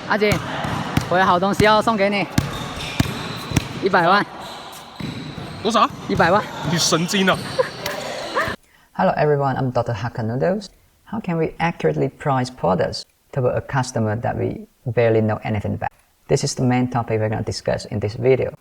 阿锦，我有好东西要送给你，100万。多少？100万。你神经啊 Hello everyone, I'm Dr. Hakka Noodles. How can we accurately price products toward a customer that we barely know anything about? This is the main topic we're going to discuss in this video.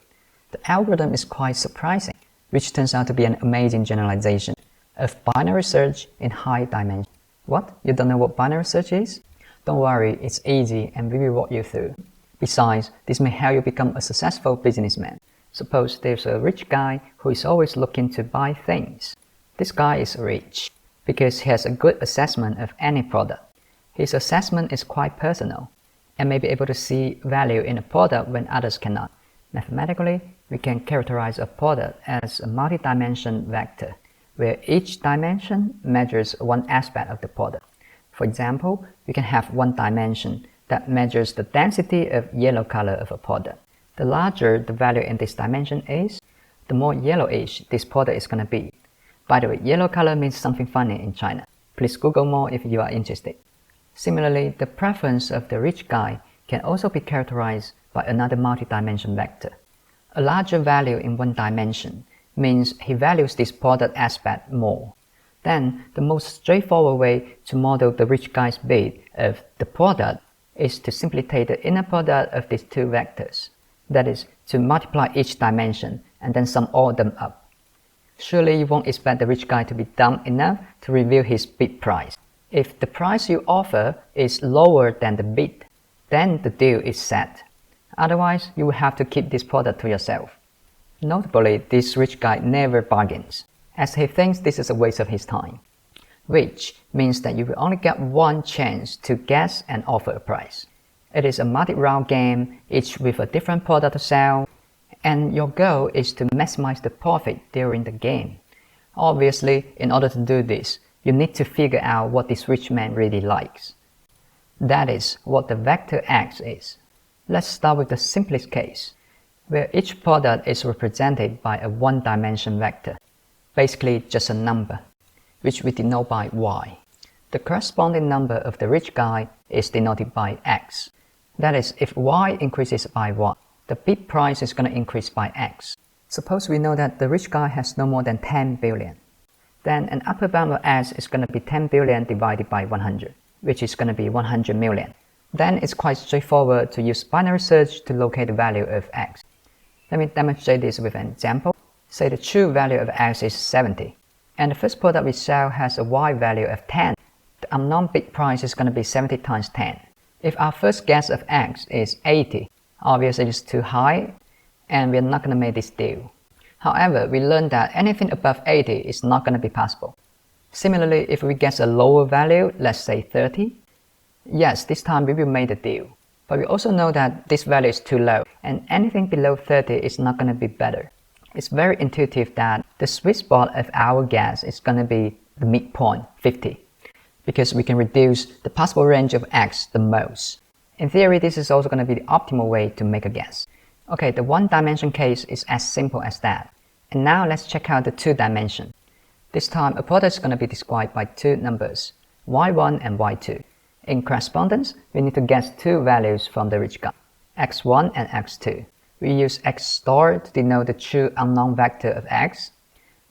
The algorithm is quite surprising, which turns out to be an amazing generalization of binary search in high dimension. What? You don't know what binary search is? Don't worry, it's easy and we will walk you through. Besides, this may help you become a successful businessman. Suppose there's a rich guy who is always looking to buy things. This guy is rich because he has a good assessment of any product. His assessment is quite personal and may be able to see value in a product when others cannot. Mathematically, we can characterize a product as a multi-dimension vector, where each dimension measures one aspect of the product. For example, we can have one dimension that measures the density of yellow color of a product. The larger the value in this dimension is, the more yellowish this product is going to be. By the way, yellow color means something funny in China. Please Google more if you are interested. Similarly, the preference of the rich guy can also be characterized by another multi-dimension vector. A larger value in one dimension means he values this product aspect more. Then, the most straightforward way to model the rich guy's bid of the product is to simply take the inner product of these two vectors. That is, to multiply each dimension and then sum all of them up. Surely you won't expect the rich guy to be dumb enough to reveal his bid price. If the price you offer is lower than the bid, then the deal is set. Otherwise, you will have to keep this product to yourself. Notably, this rich guy never bargains, as he thinks this is a waste of his time. Which means that you will only get one chance to guess and offer a price. It is a multi-round game, each with a different product to sell, and your goal is to maximize the profit during the game. Obviously, in order to do this, you need to figure out what this rich man really likes. That is what the vector X is. Let's start with the simplest case, where each product is represented by a one-dimension vector, basically just a number, which we denote by Y. The corresponding number of the rich guy is denoted by X. That is, if Y increases by 1, the bid price is going to increase by X. Suppose we know that the rich guy has no more than 10 billion. Then an upper bound of X is going to be 10 billion divided by 100, which is going to be 100 million. Then it's quite straightforward to use binary search to locate the value of X. Let me demonstrate this with an example. Say the true value of X is 70, and the first product we sell has a Y value of 10. The unknown bid price is going to be 70 times 10. If our first guess of X is 80, obviously it's too high, and we're not going to make this deal. However, we learned that anything above 80 is not going to be possible. Similarly, if we guess a lower value, let's say 30, yes, this time we will make the deal. But we also know that this value is too low, and anything below 30 is not going to be better. It's very intuitive that the sweet spot of our guess is going to be the midpoint, 50, because we can reduce the possible range of X the most. In theory, this is also going to be the optimal way to make a guess. Okay, the one-dimension case is as simple as that. And now let's check out the two-dimension. This time, a product is going to be described by two numbers, Y1 and Y2. In correspondence, we need to guess two values from the rich guy, X1 and X2. We use X star to denote the true unknown vector of X.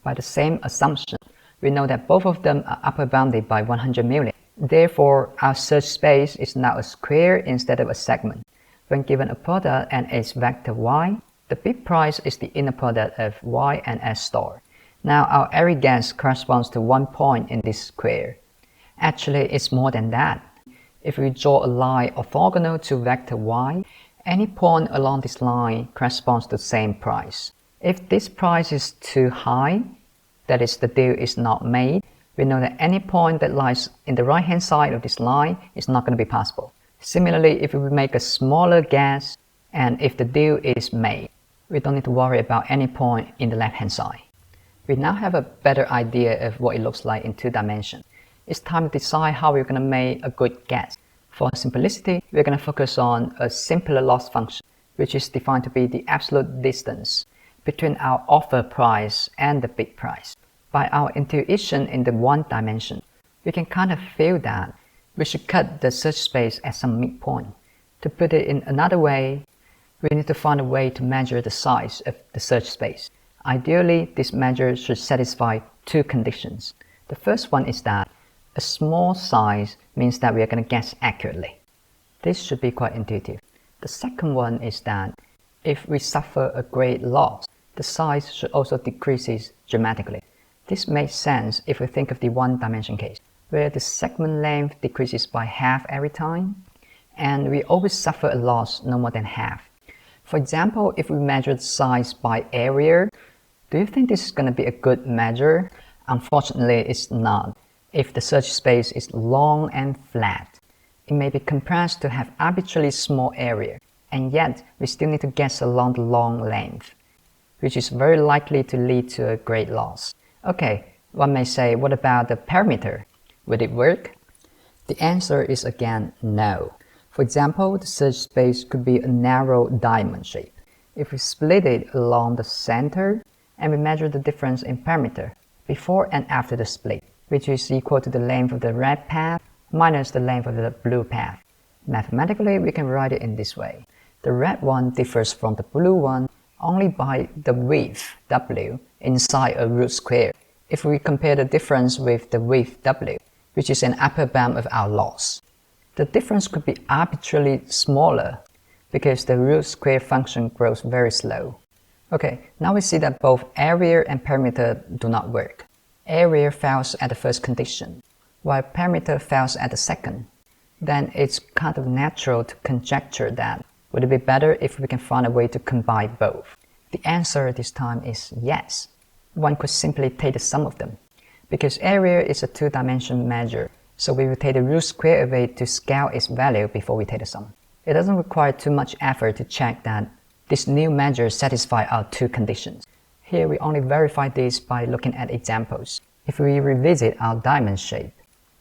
By the same assumption, we know that both of them are upper bounded by 100 million. Therefore, our search space is now a square instead of a segment. When given a product and its vector Y, the bid price is the inner product of Y and S star. Now our every guess corresponds to 1 point in this square. Actually, it's more than that. If we draw a line orthogonal to vector Y, any point along this line corresponds to the same price. If this price is too high, that is, the deal is not made, we know that any point that lies in the right-hand side of this line is not going to be possible. Similarly, if we make a smaller guess, and if the deal is made, we don't need to worry about any point in the left-hand side. We now have a better idea of what it looks like in two dimensions. It's time to decide how we're going to make a good guess. For simplicity, we're going to focus on a simpler loss function, which is defined to be the absolute distance between our offer price and the bid price. By our intuition in the one dimension, we can kind of feel that we should cut the search space at some midpoint. To put it in another way, we need to find a way to measure the size of the search space. Ideally, this measure should satisfy two conditions. The first one is that a small size means that we are going to guess accurately. This should be quite intuitive. The second one is that if we suffer a great loss, the size should also decrease dramatically. This makes sense if we think of the one-dimension case, where the segment length decreases by half every time, and we always suffer a loss no more than half. For example, if we measure the size by area, do you think this is going to be a good measure? Unfortunately, it's not. If the search space is long and flat, it may be compressed to have arbitrarily small area, and yet we still need to guess along the long length, which is very likely to lead to a great loss. Okay, one may say, what about the perimeter? Would it work? The answer is again no. For example, the search space could be a narrow diamond shape. If we split it along the center and we measure the difference in perimeter before and after the split, which is equal to the length of the red path minus the length of the blue path. Mathematically, we can write it in this way. The red one differs from the blue one only by the width W inside a root square. If we compare the difference with the width W, which is an upper bound of our loss, the difference could be arbitrarily smaller because the root square function grows very slow. Okay, now we see that both area and perimeter do not work. Area fails at the first condition, while perimeter fails at the second. Then it's kind of natural to conjecture that would it be better if we can find a way to combine both? The answer this time is yes. One could simply take the sum of them. Because area is a two-dimensional measure, so we will take the root square of it to scale its value before we take the sum. It doesn't require too much effort to check that this new measure satisfies our two conditions. Here we only verify this by looking at examples. If we revisit our diamond shape,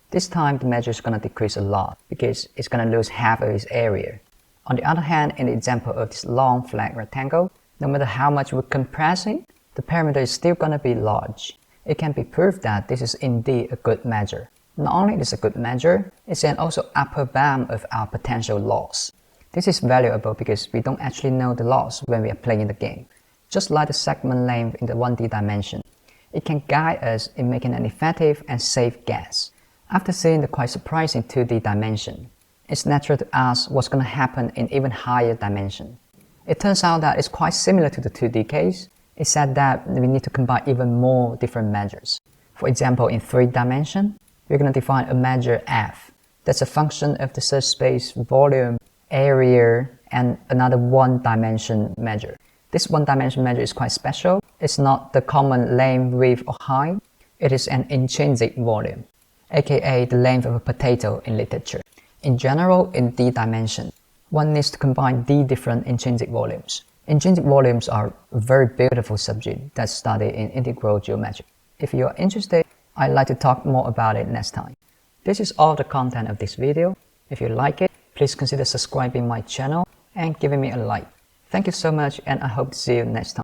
this time the measure is going to decrease a lot because it's going to lose half of its area. On the other hand, in the example of this long flat rectangle, no matter how much we compress it, the perimeter is still going to be large. It can be proved that this is indeed a good measure. Not only is it a good measure, it's an also upper bound of our potential loss. This is valuable because we don't actually know the loss when we are playing the game. Just like the segment length in the 1D dimension, it can guide us in making an effective and safe guess. After seeing the quite surprising 2D dimension, it's natural to ask what's going to happen in even higher dimension. It turns out that it's quite similar to the 2D case, except that we need to combine even more different measures. For example, in 3 dimension, we're going to define a measure f. That's a function of the search space volume, area, and another one-dimension measure. This one-dimension measure is quite special. It's not the common length, width, or height. It is an intrinsic volume, aka the length of a potato in literature. In general, in D dimension, one needs to combine D different intrinsic volumes. Intrinsic volumes are a very beautiful subject that's studied in integral geometry. If you are interested, I'd like to talk more about it next time. This is all the content of this video. If you like it, please consider subscribing my channel and giving me a like. Thank you so much, and I hope to see you next time.